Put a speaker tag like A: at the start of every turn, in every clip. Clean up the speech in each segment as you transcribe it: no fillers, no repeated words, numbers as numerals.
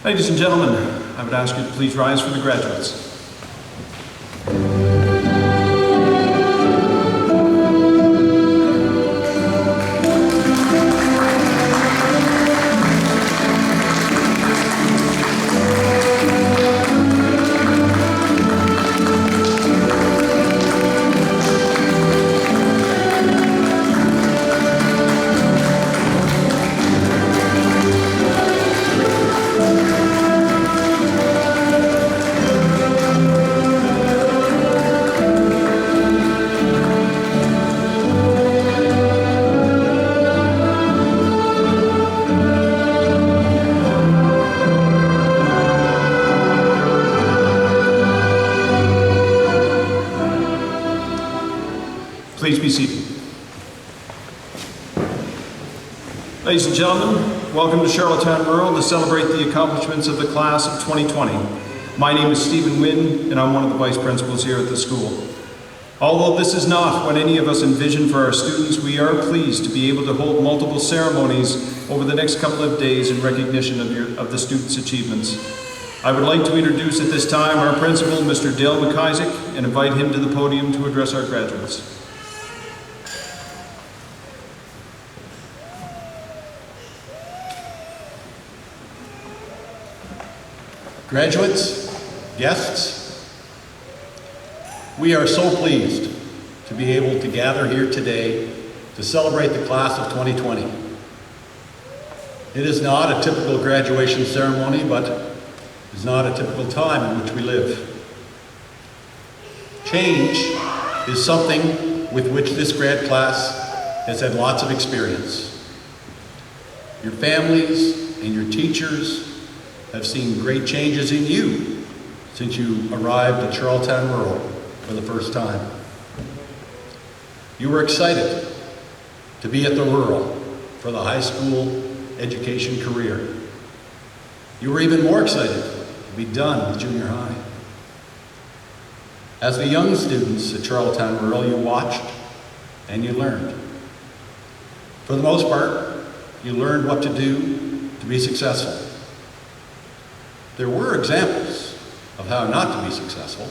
A: Ladies and gentlemen, I would ask you to please rise for the graduates. Please be seated. Ladies and gentlemen, welcome to Charlottetown Rural to celebrate the accomplishments of the class of 2020. My name is Stephen Wynn, and I'm one of the vice principals here at the school. Although this is not what any of us envisioned for our students, we are pleased to be able to hold multiple ceremonies over the next couple of days in recognition of the students' achievements. I would like to introduce at this time our principal, Mr. Dale McIsaac, and invite him to the podium to address our graduates.
B: Graduates, guests, we are so pleased to be able to gather here today to celebrate the class of 2020. It is not a typical graduation ceremony, but it is not a typical time in which we live. Change is something with which this grad class has had lots of experience. Your families and your teachers have seen great changes in you since you arrived at Charlottetown Rural for the first time. You were excited to be at the Rural for the high school education career. You were even more excited to be done with junior high. As the young students at Charlottetown Rural, you watched and you learned. For the most part, you learned what to do to be successful. There were examples of how not to be successful,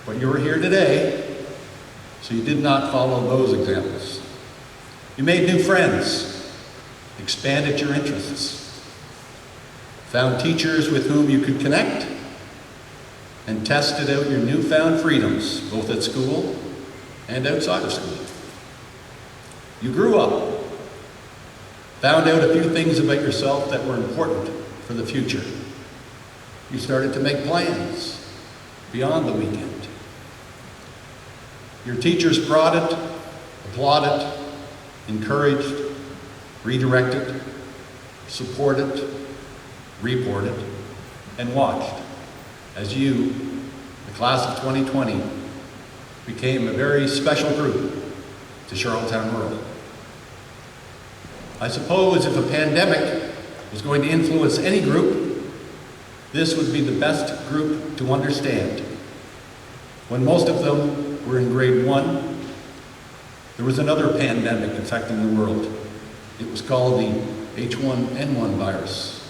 B: but you were here today, so you did not follow those examples. You made new friends, expanded your interests, found teachers with whom you could connect, and tested out your newfound freedoms, both at school and outside of school. You grew up, found out a few things about yourself that were important for the future. You started to make plans beyond the weekend. Your teachers prodded, applauded, encouraged, redirected, supported, reported, and watched as you, the class of 2020, became a very special group to Charlottetown Rural. I suppose if a pandemic was going to influence any group, this would be the best group to understand. When most of them were in grade 1, there was another pandemic affecting the world. It was called the H1N1 virus.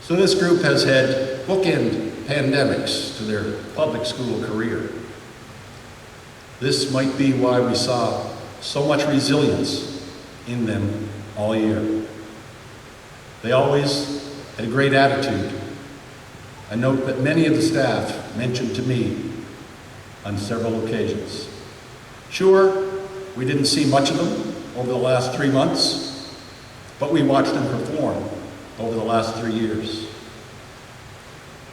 B: So this group has had bookend pandemics to their public school career. This might be why we saw so much resilience in them all year. They always had a great attitude. I note that many of the staff mentioned to me on several occasions. Sure, we didn't see much of them over the last 3 months, but we watched them perform over the last 3 years.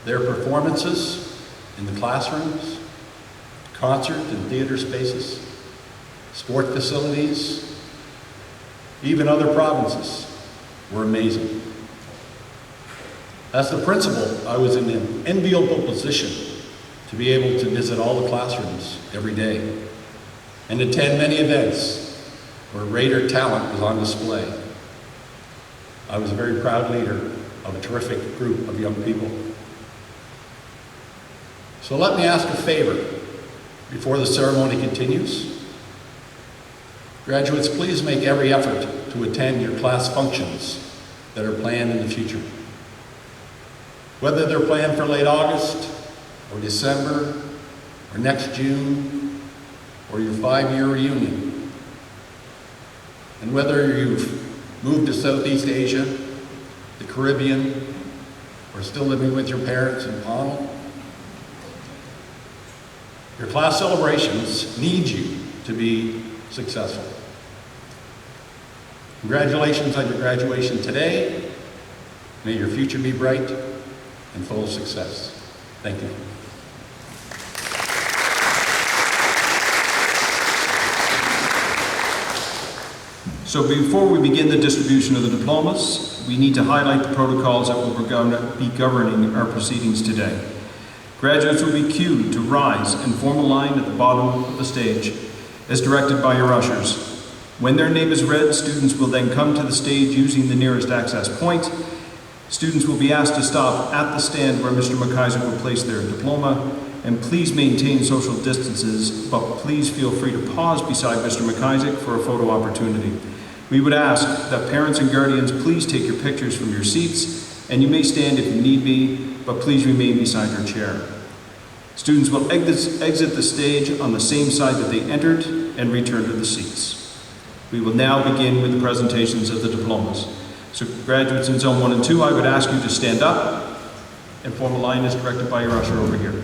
B: Their performances in the classrooms, concert and theater spaces, sport facilities, even other provinces, were amazing. As the principal, I was in an enviable position to be able to visit all the classrooms every day and attend many events where Raider talent was on display. I was a very proud leader of a terrific group of young people. So let me ask a favor before the ceremony continues. Graduates, please make every effort to attend your class functions that are planned in the future. Whether they're planned for late August, or December, or next June, or your 5-year reunion. And whether you've moved to Southeast Asia, the Caribbean, or still living with your parents in Pownal, your class celebrations need you to be successful. Congratulations on your graduation today. May your future be bright and full of success. Thank you.
A: So before we begin the distribution of the diplomas, we need to highlight the protocols that will be governing our proceedings today. Graduates will be cued to rise and form a line at the bottom of the stage as directed by your ushers. When their name is read, students will then come to the stage using the nearest access point. Students will be asked to stop at the stand where Mr. McIsaac will place their diploma, and please maintain social distances, but please feel free to pause beside Mr. McIsaac for a photo opportunity. We would ask that parents and guardians please take your pictures from your seats, and you may stand if you need be, but please remain beside your chair. Students will exit the stage on the same side that they entered and return to the seats. We will now begin with the presentations of the diplomas. So graduates in Zone 1 and 2, I would ask you to stand up and form a line as directed by your usher over here.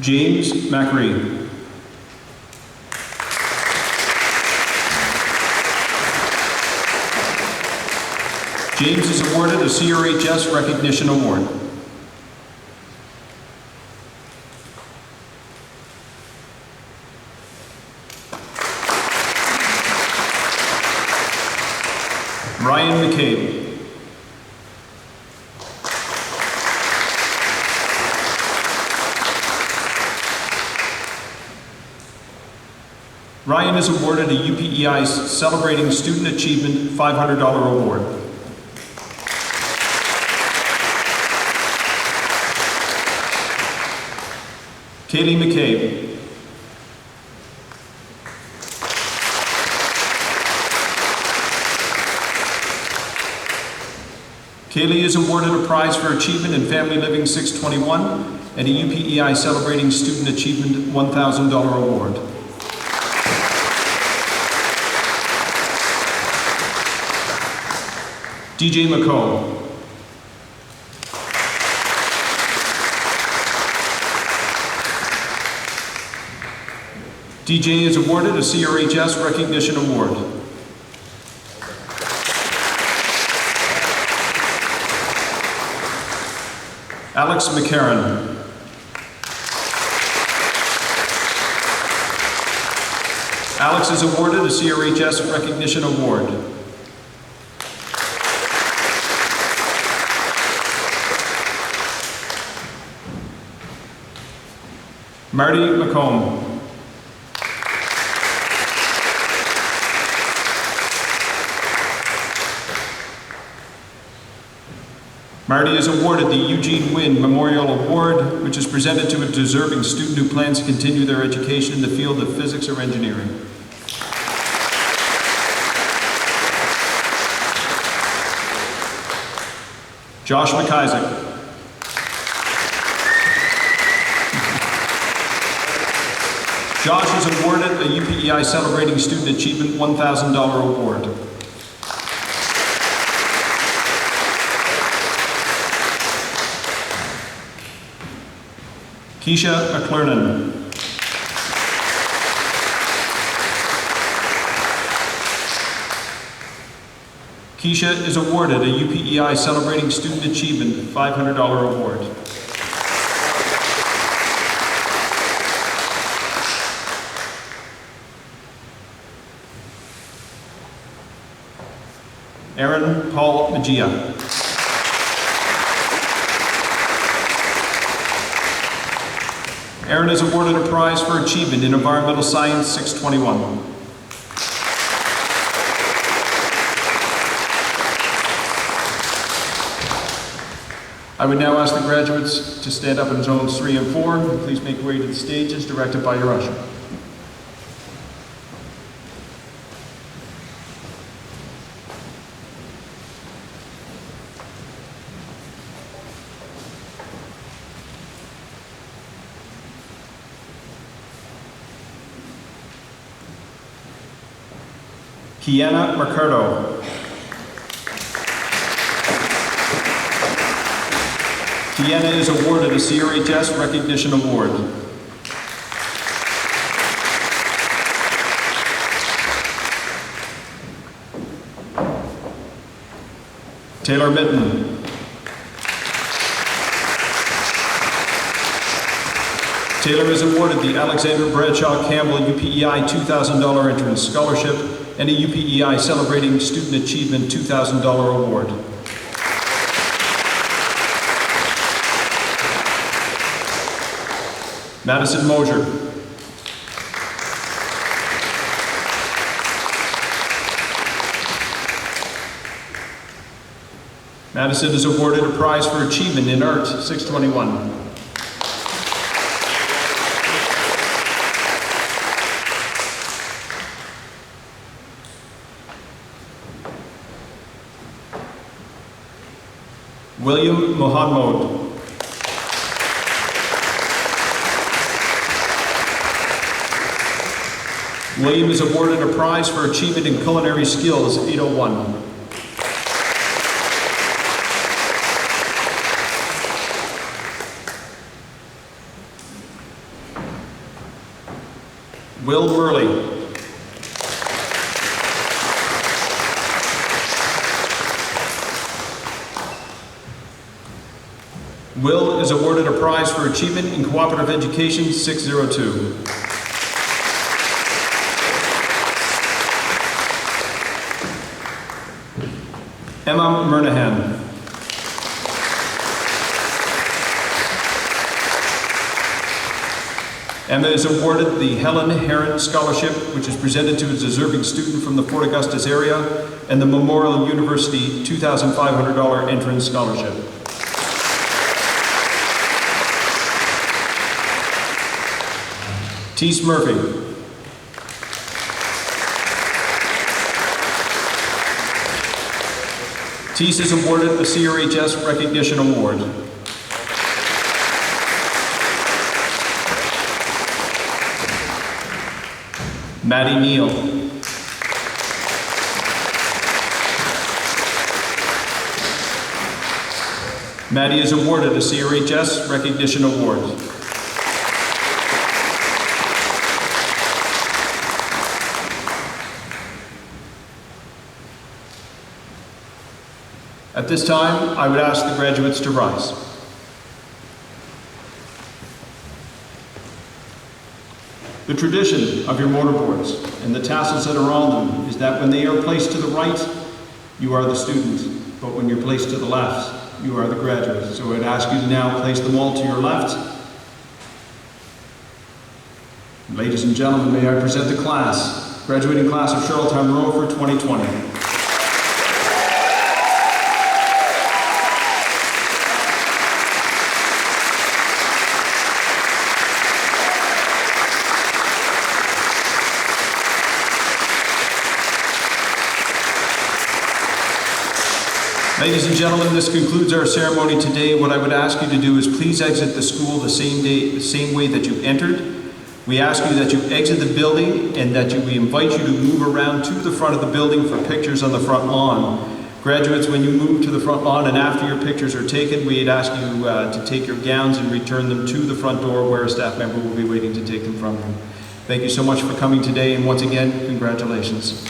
A: James McRee. James is awarded a CRHS Recognition Award. Ryan McCabe. Ryan is awarded a UPEI Celebrating Student Achievement $500 award. Kaylee McCabe. Kaylee is awarded a prize for achievement in Family Living 621 and a UPEI Celebrating Student Achievement $1,000 award. DJ McComb. DJ is awarded a CRHS Recognition Award. Alex McCarran. Alex is awarded a CRHS Recognition Award. Marty McComb. Marty is awarded the Eugene Wynn Memorial Award, which is presented to a deserving student who plans to continue their education in the field of physics or engineering. Josh McIsaac. Josh is awarded a UPEI Celebrating Student Achievement $1,000 award. Keisha McClernon. Keisha is awarded a UPEI Celebrating Student Achievement $500 award. Aaron Paul Magia. Aaron is awarded a prize for achievement in Environmental Science 621. I would now ask the graduates to stand up in zones 3 and 4. Please make your way to the stage as directed by your usher. Kiana Mercado. Kiana is awarded a CRHS Recognition Award. Taylor Mitten. Taylor is awarded the Alexander Bradshaw Campbell UPEI $2,000 Entrance Scholarship and a UPEI Celebrating Student Achievement $2,000 award. Madison Mosier. Madison is awarded a prize for achievement in Art 621. William Mohammed. William is awarded a prize for achievement in culinary skills 801. Will Worley. Will is awarded a prize for achievement in cooperative education 602. Emma Murnahan. Emma is awarded the Helen Herron Scholarship, which is presented to a deserving student from the Fort Augustus area, and the Memorial University $2,500 Entrance Scholarship. Teese Murphy. Teese is awarded a CRHS Recognition Award. Maddie Neal. Maddie is awarded a CRHS Recognition Award. At this time, I would ask the graduates to rise. The tradition of your mortarboards and the tassels that are on them is that when they are placed to the right, you are the student, but when you're placed to the left, you are the graduate. So I'd ask you to now place them all to your left. Ladies and gentlemen, may I present the class, graduating class of Charlottetown Rural for 2020. Ladies and gentlemen, this concludes our ceremony today. What I would ask you to do is please exit the school the same way that you entered. We ask you that you exit the building and that we invite you to move around to the front of the building for pictures on the front lawn. Graduates, when you move to the front lawn and after your pictures are taken, we'd ask you to take your gowns and return them to the front door where a staff member will be waiting to take them from you. Thank you so much for coming today, and once again, congratulations.